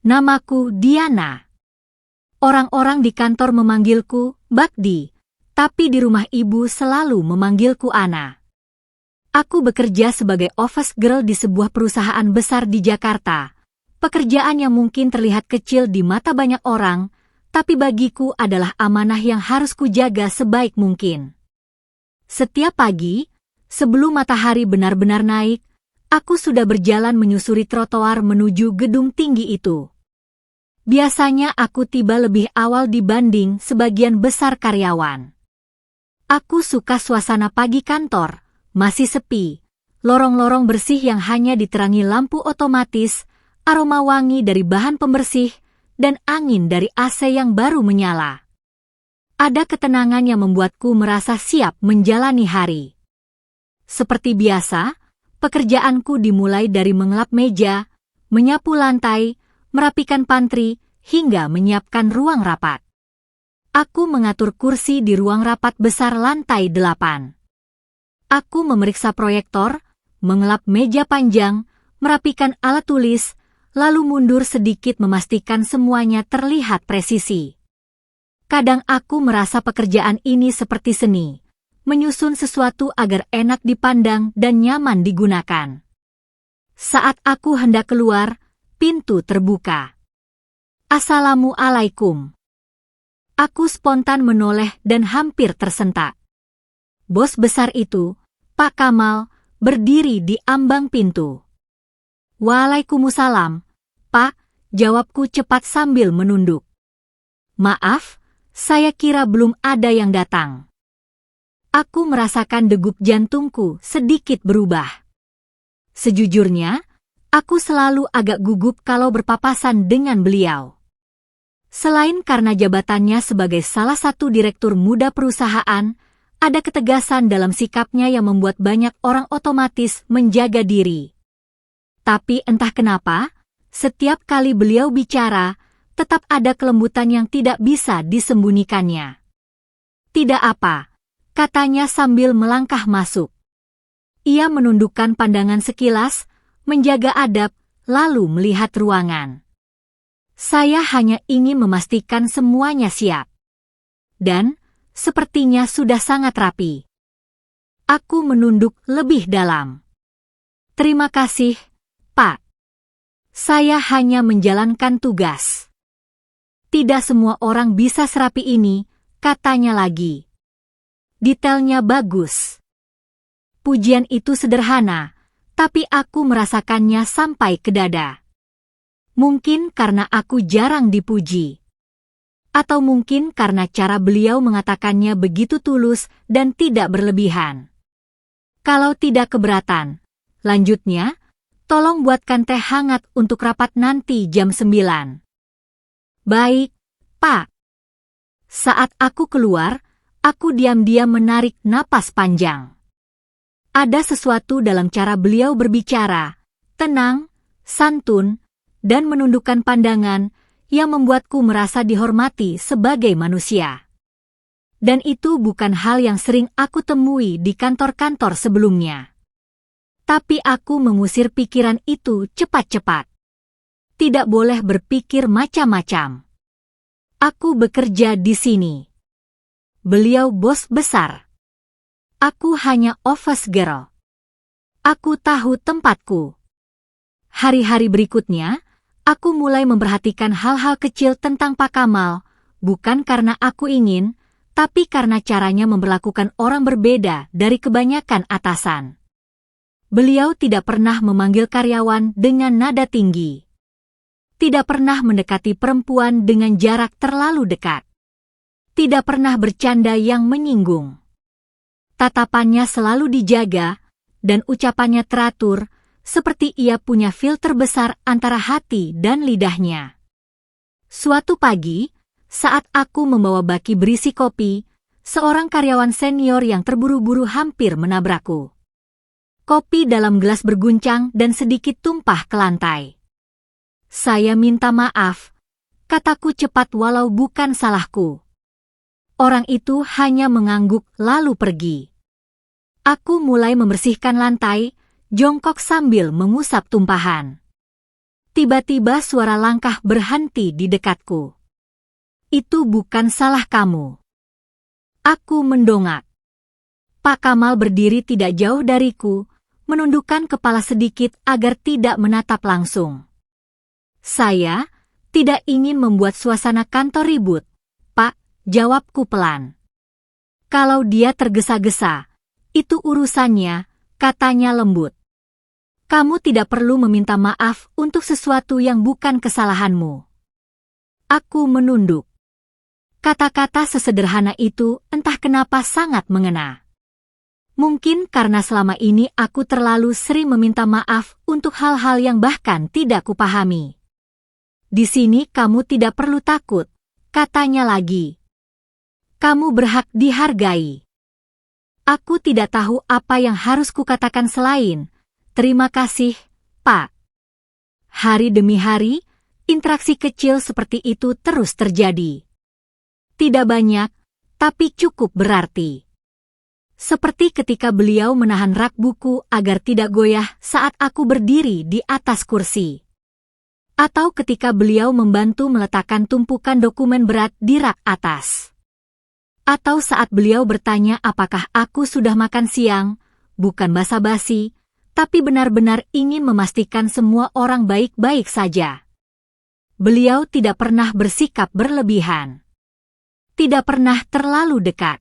Namaku Diana. Orang-orang di kantor memanggilku Bakdi, tapi di rumah ibu selalu memanggilku Ana. Aku bekerja sebagai office girl di sebuah perusahaan besar di Jakarta. Pekerjaan yang mungkin terlihat kecil di mata banyak orang, tapi bagiku adalah amanah yang harus kujaga sebaik mungkin. Setiap pagi, sebelum matahari benar-benar naik, aku sudah berjalan menyusuri trotoar menuju gedung tinggi itu. Biasanya aku tiba lebih awal dibanding sebagian besar karyawan. Aku suka suasana pagi kantor, masih sepi, lorong-lorong bersih yang hanya diterangi lampu otomatis, aroma wangi dari bahan pembersih, dan angin dari AC yang baru menyala. Ada ketenangan yang membuatku merasa siap menjalani hari. Seperti biasa, pekerjaanku dimulai dari mengelap meja, menyapu lantai, merapikan pantry, hingga menyiapkan ruang rapat. Aku mengatur kursi di ruang rapat besar lantai 8. Aku memeriksa proyektor, mengelap meja panjang, merapikan alat tulis, lalu mundur sedikit memastikan semuanya terlihat presisi. Kadang aku merasa pekerjaan ini seperti seni, menyusun sesuatu agar enak dipandang dan nyaman digunakan. Saat aku hendak keluar, pintu terbuka. Assalamualaikum. Aku spontan menoleh dan hampir tersentak. Bos besar itu, Pak Kamal, berdiri di ambang pintu. Waalaikumsalam, Pak, jawabku cepat sambil menunduk. Maaf, saya kira belum ada yang datang. Aku merasakan degup jantungku sedikit berubah. Sejujurnya, aku selalu agak gugup kalau berpapasan dengan beliau. Selain karena jabatannya sebagai salah satu direktur muda perusahaan, ada ketegasan dalam sikapnya yang membuat banyak orang otomatis menjaga diri. Tapi entah kenapa, setiap kali beliau bicara, tetap ada kelembutan yang tidak bisa disembunyikannya. Tidak apa, katanya sambil melangkah masuk. Ia menundukkan pandangan sekilas, menjaga adab, lalu melihat ruangan. Saya hanya ingin memastikan semuanya siap. Dan, sepertinya sudah sangat rapi. Aku menunduk lebih dalam. Terima kasih, Pak. Saya hanya menjalankan tugas. Tidak semua orang bisa serapi ini, katanya lagi. Detailnya bagus. Pujian itu sederhana, tapi aku merasakannya sampai ke dada. Mungkin karena aku jarang dipuji. Atau mungkin karena cara beliau mengatakannya begitu tulus dan tidak berlebihan. Kalau tidak keberatan, lanjutnya, tolong buatkan teh hangat untuk rapat nanti jam 9. Baik, Pak. Saat aku keluar, aku diam-diam menarik napas panjang. Ada sesuatu dalam cara beliau berbicara, tenang, santun, dan menundukkan pandangan yang membuatku merasa dihormati sebagai manusia. Dan itu bukan hal yang sering aku temui di kantor-kantor sebelumnya. Tapi aku mengusir pikiran itu cepat-cepat. Tidak boleh berpikir macam-macam. Aku bekerja di sini. Beliau bos besar. Aku hanya office girl. Aku tahu tempatku. Hari-hari berikutnya, aku mulai memperhatikan hal-hal kecil tentang Pak Kamal, bukan karena aku ingin, tapi karena caranya memperlakukan orang berbeda dari kebanyakan atasan. Beliau tidak pernah memanggil karyawan dengan nada tinggi. Tidak pernah mendekati perempuan dengan jarak terlalu dekat. Tidak pernah bercanda yang menyinggung. Tatapannya selalu dijaga, dan ucapannya teratur, seperti ia punya filter besar antara hati dan lidahnya. Suatu pagi, saat aku membawa baki berisi kopi, seorang karyawan senior yang terburu-buru hampir menabrakku. Kopi dalam gelas berguncang dan sedikit tumpah ke lantai. Saya minta maaf, kataku cepat walau bukan salahku. Orang itu hanya mengangguk lalu pergi. Aku mulai membersihkan lantai, jongkok sambil mengusap tumpahan. Tiba-tiba suara langkah berhenti di dekatku. Itu bukan salah kamu. Aku mendongak. Pak Kamal berdiri tidak jauh dariku, menundukkan kepala sedikit agar tidak menatap langsung. Saya tidak ingin membuat suasana kantor ribut, Pak, jawabku pelan. Kalau dia tergesa-gesa, itu urusannya, katanya lembut. Kamu tidak perlu meminta maaf untuk sesuatu yang bukan kesalahanmu. Aku menunduk. Kata-kata sesederhana itu entah kenapa sangat mengena. Mungkin karena selama ini aku terlalu sering meminta maaf untuk hal-hal yang bahkan tidak kupahami. Di sini kamu tidak perlu takut, katanya lagi. Kamu berhak dihargai. Aku tidak tahu apa yang harus kukatakan selain, terima kasih, Pak. Hari demi hari, interaksi kecil seperti itu terus terjadi. Tidak banyak, tapi cukup berarti. Seperti ketika beliau menahan rak buku agar tidak goyah saat aku berdiri di atas kursi. Atau ketika beliau membantu meletakkan tumpukan dokumen berat di rak atas. Atau saat beliau bertanya apakah aku sudah makan siang, bukan basa-basi, tapi benar-benar ingin memastikan semua orang baik-baik saja. Beliau tidak pernah bersikap berlebihan. Tidak pernah terlalu dekat.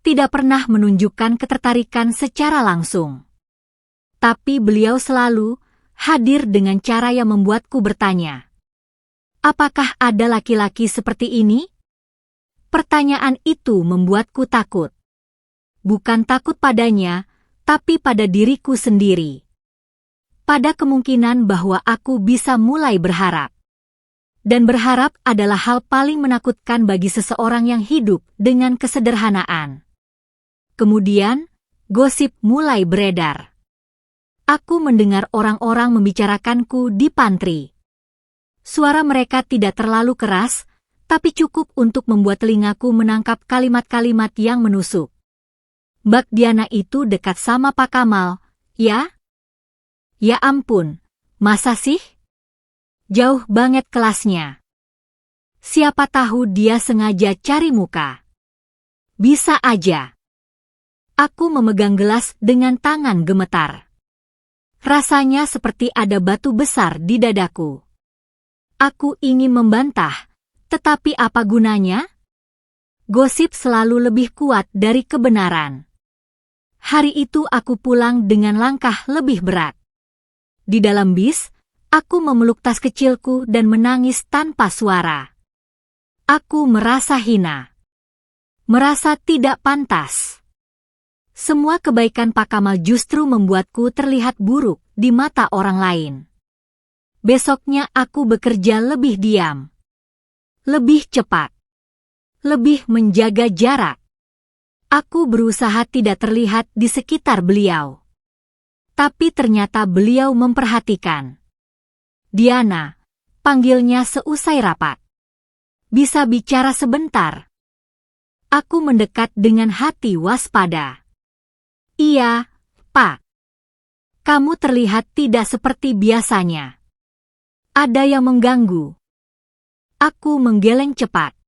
Tidak pernah menunjukkan ketertarikan secara langsung. Tapi beliau selalu hadir dengan cara yang membuatku bertanya. Apakah ada laki-laki seperti ini? Pertanyaan itu membuatku takut. Bukan takut padanya, tapi pada diriku sendiri. Pada kemungkinan bahwa aku bisa mulai berharap. Dan berharap adalah hal paling menakutkan bagi seseorang yang hidup dengan kesederhanaan. Kemudian, gosip mulai beredar. Aku mendengar orang-orang membicarakanku di pantry. Suara mereka tidak terlalu keras, tapi cukup untuk membuat telingaku menangkap kalimat-kalimat yang menusuk. Mbak Diana itu dekat sama Pak Kamal, ya? Ya ampun, masa sih? Jauh banget kelasnya. Siapa tahu dia sengaja cari muka. Bisa aja. Aku memegang gelas dengan tangan gemetar. Rasanya seperti ada batu besar di dadaku. Aku ingin membantah, tetapi apa gunanya? Gosip selalu lebih kuat dari kebenaran. Hari itu aku pulang dengan langkah lebih berat. Di dalam bis, aku memeluk tas kecilku dan menangis tanpa suara. Aku merasa hina. Merasa tidak pantas. Semua kebaikan Pak Kamal justru membuatku terlihat buruk di mata orang lain. Besoknya aku bekerja lebih diam. Lebih cepat. Lebih menjaga jarak. Aku berusaha tidak terlihat di sekitar beliau. Tapi ternyata beliau memperhatikan. Diana, panggilnya seusai rapat. Bisa bicara sebentar? Aku mendekat dengan hati waspada. Iya, Pak. Kamu terlihat tidak seperti biasanya. Ada yang mengganggu. Aku menggeleng cepat.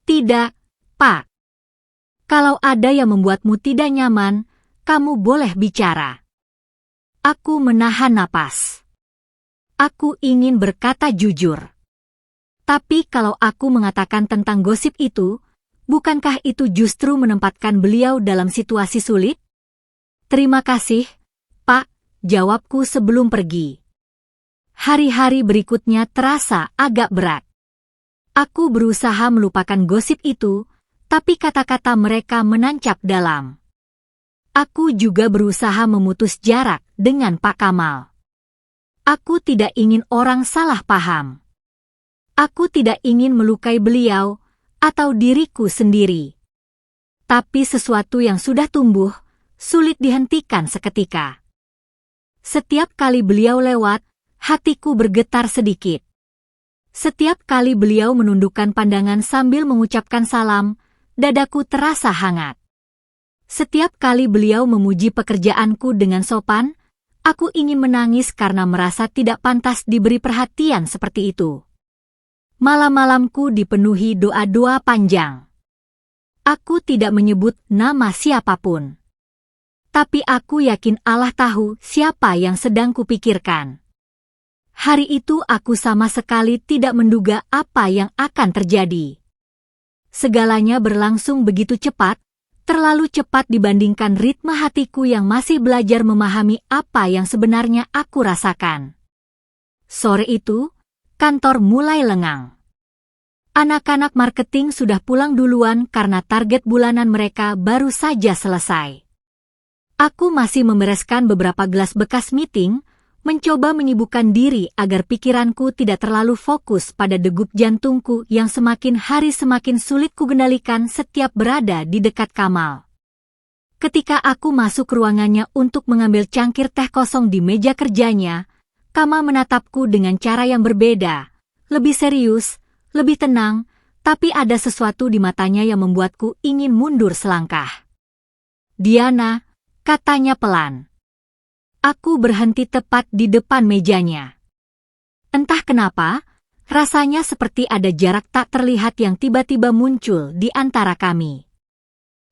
Tidak, Pak. Kalau ada yang membuatmu tidak nyaman, kamu boleh bicara. Aku menahan napas. Aku ingin berkata jujur. Tapi kalau aku mengatakan tentang gosip itu, bukankah itu justru menempatkan beliau dalam situasi sulit? Terima kasih, Pak, jawabku sebelum pergi. Hari-hari berikutnya terasa agak berat. Aku berusaha melupakan gosip itu, tapi kata-kata mereka menancap dalam. Aku juga berusaha memutus jarak dengan Pak Kamal. Aku tidak ingin orang salah paham. Aku tidak ingin melukai beliau atau diriku sendiri. Tapi sesuatu yang sudah tumbuh, sulit dihentikan seketika. Setiap kali beliau lewat, hatiku bergetar sedikit. Setiap kali beliau menundukkan pandangan sambil mengucapkan salam, dadaku terasa hangat. Setiap kali beliau memuji pekerjaanku dengan sopan, Aku ingin menangis karena merasa tidak pantas diberi perhatian seperti itu. Malam-malamku dipenuhi doa-doa panjang. Aku tidak menyebut nama siapapun. Tapi aku yakin Allah tahu siapa yang sedang kupikirkan. Hari itu aku sama sekali tidak menduga apa yang akan terjadi. Segalanya berlangsung begitu cepat, terlalu cepat dibandingkan ritme hatiku yang masih belajar memahami apa yang sebenarnya aku rasakan. Sore itu, kantor mulai lengang. Anak-anak marketing sudah pulang duluan karena target bulanan mereka baru saja selesai. Aku masih membereskan beberapa gelas bekas meeting, mencoba menyibukkan diri agar pikiranku tidak terlalu fokus pada degup jantungku yang semakin hari semakin sulit kugendalikan setiap berada di dekat Kamal. Ketika aku masuk ruangannya untuk mengambil cangkir teh kosong di meja kerjanya, Kamal menatapku dengan cara yang berbeda, lebih serius, lebih tenang, tapi ada sesuatu di matanya yang membuatku ingin mundur selangkah. "Diana," katanya pelan. Aku berhenti tepat di depan mejanya. Entah kenapa, rasanya seperti ada jarak tak terlihat yang tiba-tiba muncul di antara kami.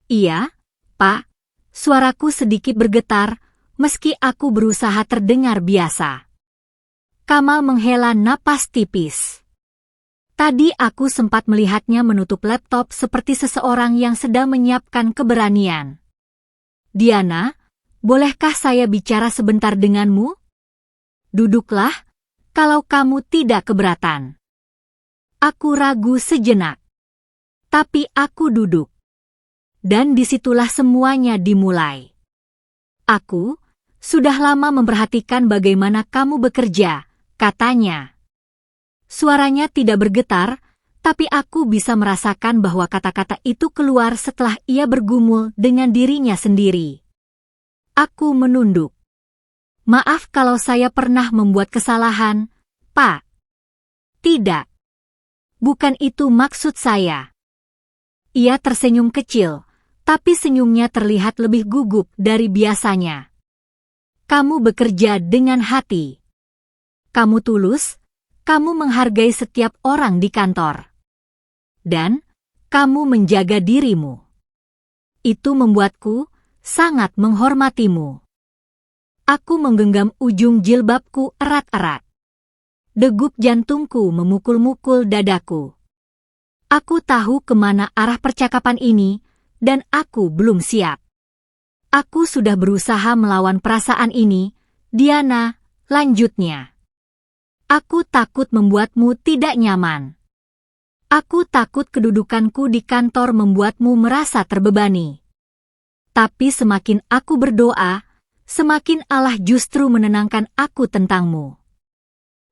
"Iya, Pak," suaraku sedikit bergetar, meski aku berusaha terdengar biasa. Kamal menghela napas tipis. Tadi aku sempat melihatnya menutup laptop seperti seseorang yang sedang menyiapkan keberanian. "Diana, bolehkah saya bicara sebentar denganmu?" "Duduklah, kalau kamu tidak keberatan." Aku ragu sejenak. Tapi aku duduk. Dan disitulah semuanya dimulai. "Aku sudah lama memperhatikan bagaimana kamu bekerja," katanya. Suaranya tidak bergetar, tapi aku bisa merasakan bahwa kata-kata itu keluar setelah ia bergumul dengan dirinya sendiri. Aku menunduk. "Maaf kalau saya pernah membuat kesalahan, Pak." "Tidak. Bukan itu maksud saya." Ia tersenyum kecil, tapi senyumnya terlihat lebih gugup dari biasanya. "Kamu bekerja dengan hati. Kamu tulus, kamu menghargai setiap orang di kantor. Dan kamu menjaga dirimu. Itu membuatku sangat menghormatimu." Aku menggenggam ujung jilbabku erat-erat. Degup jantungku memukul-mukul dadaku. Aku tahu kemana arah percakapan ini, dan aku belum siap. "Aku sudah berusaha melawan perasaan ini, Diana," lanjutnya. "Aku takut membuatmu tidak nyaman. Aku takut kedudukanku di kantor membuatmu merasa terbebani. Tapi semakin aku berdoa, semakin Allah justru menenangkan aku tentangmu."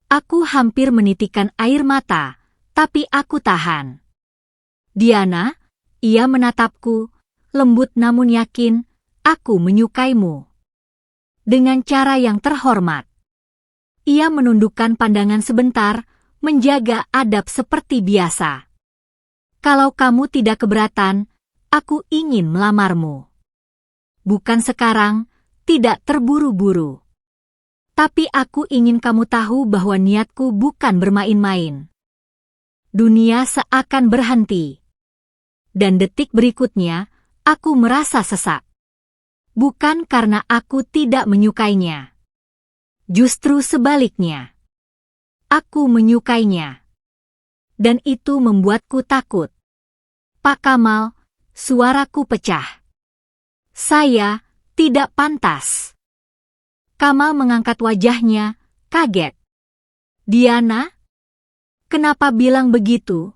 Aku hampir menitikkan air mata, tapi aku tahan. "Diana," ia menatapku, lembut namun yakin, "aku menyukaimu." Dengan cara yang terhormat. Ia menundukkan pandangan sebentar, menjaga adab seperti biasa. "Kalau kamu tidak keberatan, aku ingin melamarmu. Bukan sekarang, tidak terburu-buru. Tapi aku ingin kamu tahu bahwa niatku bukan bermain-main." Dunia seakan berhenti. Dan detik berikutnya, aku merasa sesak. Bukan karena aku tidak menyukainya. Justru sebaliknya. Aku menyukainya. Dan itu membuatku takut. "Pak Kamal," suaraku pecah. "Saya tidak pantas." Kamal mengangkat wajahnya, kaget. "Diana? Kenapa bilang begitu?"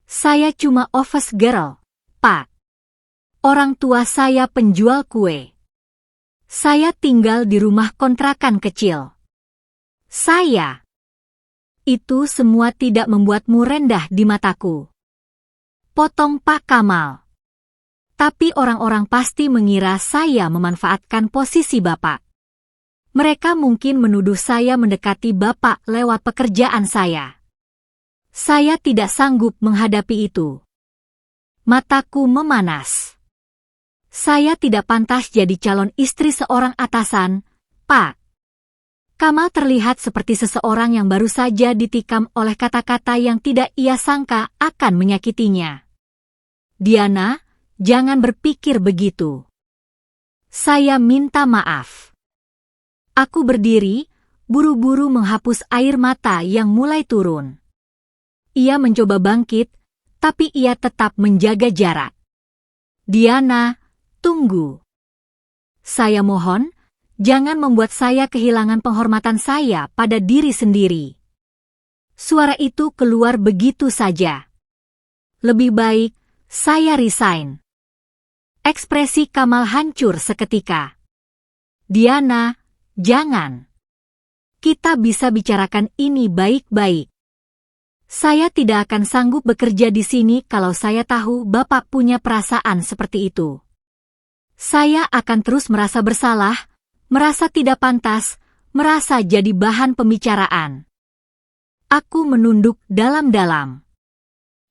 "Saya cuma office girl, Pak. Orang tua saya penjual kue. Saya tinggal di rumah kontrakan kecil. Saya..." "Itu semua tidak membuatmu rendah di mataku," potong Pak Kamal. "Tapi orang-orang pasti mengira saya memanfaatkan posisi Bapak. Mereka mungkin menuduh saya mendekati Bapak lewat pekerjaan saya. Saya tidak sanggup menghadapi itu." Mataku memanas. "Saya tidak pantas jadi calon istri seorang atasan, Pak. Kamal terlihat seperti seseorang yang baru saja ditikam oleh kata-kata yang tidak ia sangka akan menyakitinya. Diana, jangan berpikir begitu. Saya minta maaf. Aku berdiri, buru-buru menghapus air mata yang mulai turun. Ia mencoba bangkit, tapi ia tetap menjaga jarak. Diana, tunggu. Saya mohon, jangan membuat saya kehilangan penghormatan saya pada diri sendiri. Suara itu keluar begitu saja. Lebih baik, saya resign. Ekspresi Kamal hancur seketika. Diana, jangan. Kita bisa bicarakan ini baik-baik. Saya tidak akan sanggup bekerja di sini kalau saya tahu Bapak punya perasaan seperti itu. Saya akan terus merasa bersalah, merasa tidak pantas, merasa jadi bahan pembicaraan. Aku menunduk dalam-dalam.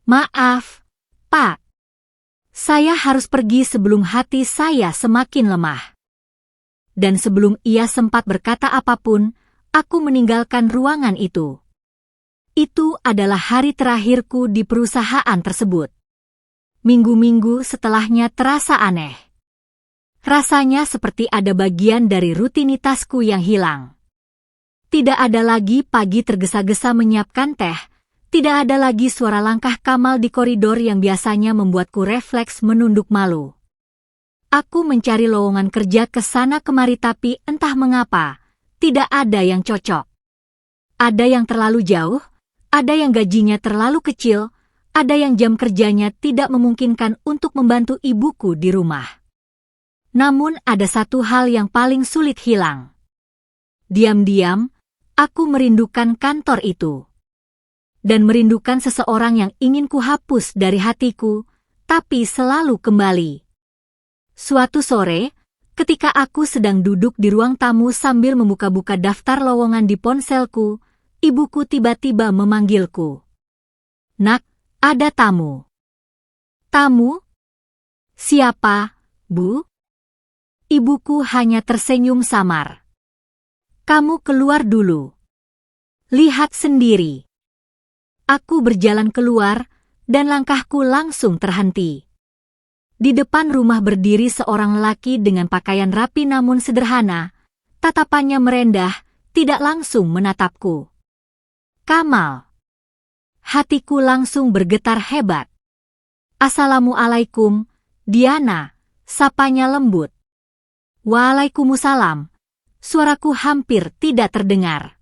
Maaf, Pak. Saya harus pergi sebelum hati saya semakin lemah. Dan sebelum ia sempat berkata apapun, aku meninggalkan ruangan itu. Itu adalah hari terakhirku di perusahaan tersebut. Minggu-minggu setelahnya terasa aneh. Rasanya seperti ada bagian dari rutinitasku yang hilang. Tidak ada lagi pagi tergesa-gesa menyiapkan teh, tidak ada lagi suara langkah Kamal di koridor yang biasanya membuatku refleks menunduk malu. Aku mencari lowongan kerja ke sana kemari tapi entah mengapa, tidak ada yang cocok. Ada yang terlalu jauh, ada yang gajinya terlalu kecil, ada yang jam kerjanya tidak memungkinkan untuk membantu ibuku di rumah. Namun ada satu hal yang paling sulit hilang. Diam-diam, aku merindukan kantor itu. Dan merindukan seseorang yang ingin kuhapus dari hatiku, tapi selalu kembali. Suatu sore, ketika aku sedang duduk di ruang tamu sambil membuka-buka daftar lowongan di ponselku, ibuku tiba-tiba memanggilku. Nak, ada tamu. Tamu? Siapa, Bu? Ibuku hanya tersenyum samar. Kamu keluar dulu. Lihat sendiri. Aku berjalan keluar, dan langkahku langsung terhenti. Di depan rumah berdiri seorang lelaki dengan pakaian rapi namun sederhana, tatapannya merendah, tidak langsung menatapku. Kamal. Hatiku langsung bergetar hebat. Assalamualaikum, Diana, sapanya lembut. Waalaikumsalam. Suaraku hampir tidak terdengar.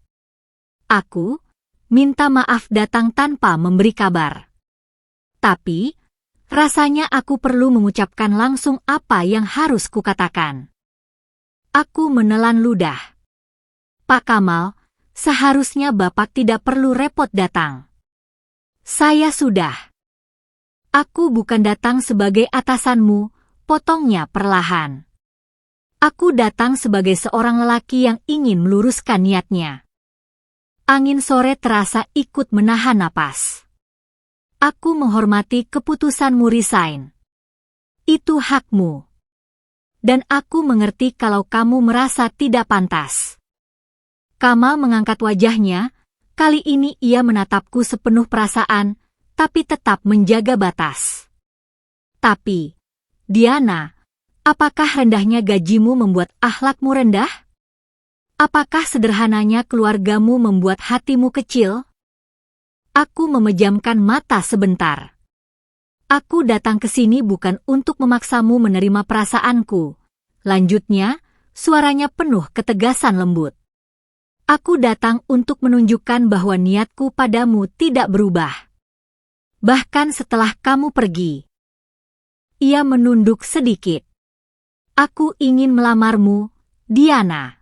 Aku minta maaf datang tanpa memberi kabar. Tapi, rasanya aku perlu mengucapkan langsung apa yang harus kukatakan. Aku menelan ludah. Pak Kamal, seharusnya Bapak tidak perlu repot datang. Saya sudah. Aku bukan datang sebagai atasanmu, potongnya perlahan. Aku datang sebagai seorang lelaki yang ingin meluruskan niatnya. Angin sore terasa ikut menahan napas. Aku menghormati keputusanmu resign. Itu hakmu. Dan aku mengerti kalau kamu merasa tidak pantas. Kamal mengangkat wajahnya, kali ini ia menatapku sepenuh perasaan, tapi tetap menjaga batas. Tapi, Diana, apakah rendahnya gajimu membuat akhlakmu rendah? Apakah sederhananya keluargamu membuat hatimu kecil? Aku memejamkan mata sebentar. Aku datang ke sini bukan untuk memaksamu menerima perasaanku. Lanjutnya, suaranya penuh ketegasan lembut. Aku datang untuk menunjukkan bahwa niatku padamu tidak berubah. Bahkan setelah kamu pergi. Ia menunduk sedikit. Aku ingin melamarmu, Diana.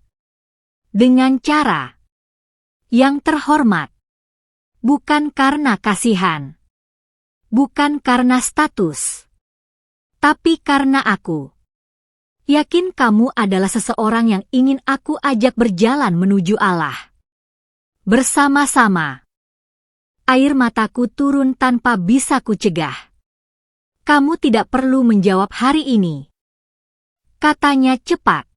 Dengan cara yang terhormat. Bukan karena kasihan. Bukan karena status. Tapi karena aku. Yakin kamu adalah seseorang yang ingin aku ajak berjalan menuju Allah. Bersama-sama. Air mataku turun tanpa bisa kucegah. Kamu tidak perlu menjawab hari ini. Katanya cepat.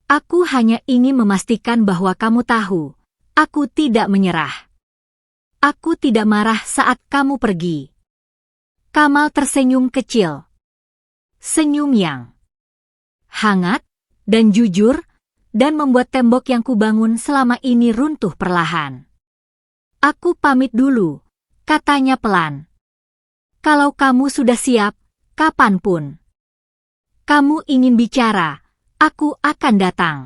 Aku hanya ingin memastikan bahwa kamu tahu, aku tidak menyerah. Aku tidak marah saat kamu pergi. Kamal tersenyum kecil. Senyum yang hangat dan jujur, dan membuat tembok yang kubangun selama ini runtuh perlahan. Aku pamit dulu, katanya pelan. Kalau kamu sudah siap, kapanpun kamu ingin bicara, aku akan datang.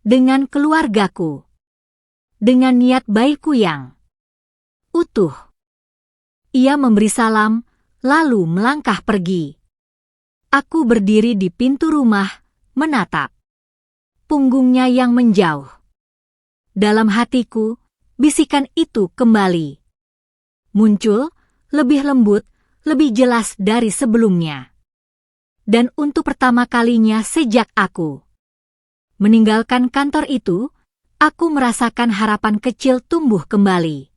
Dengan keluargaku. Dengan niat baikku yang utuh. Ia memberi salam, lalu melangkah pergi. Aku berdiri di pintu rumah, menatap punggungnya yang menjauh. Dalam hatiku, bisikan itu kembali muncul, lebih lembut, lebih jelas dari sebelumnya. Dan untuk pertama kalinya sejak aku meninggalkan kantor itu, aku merasakan harapan kecil tumbuh kembali.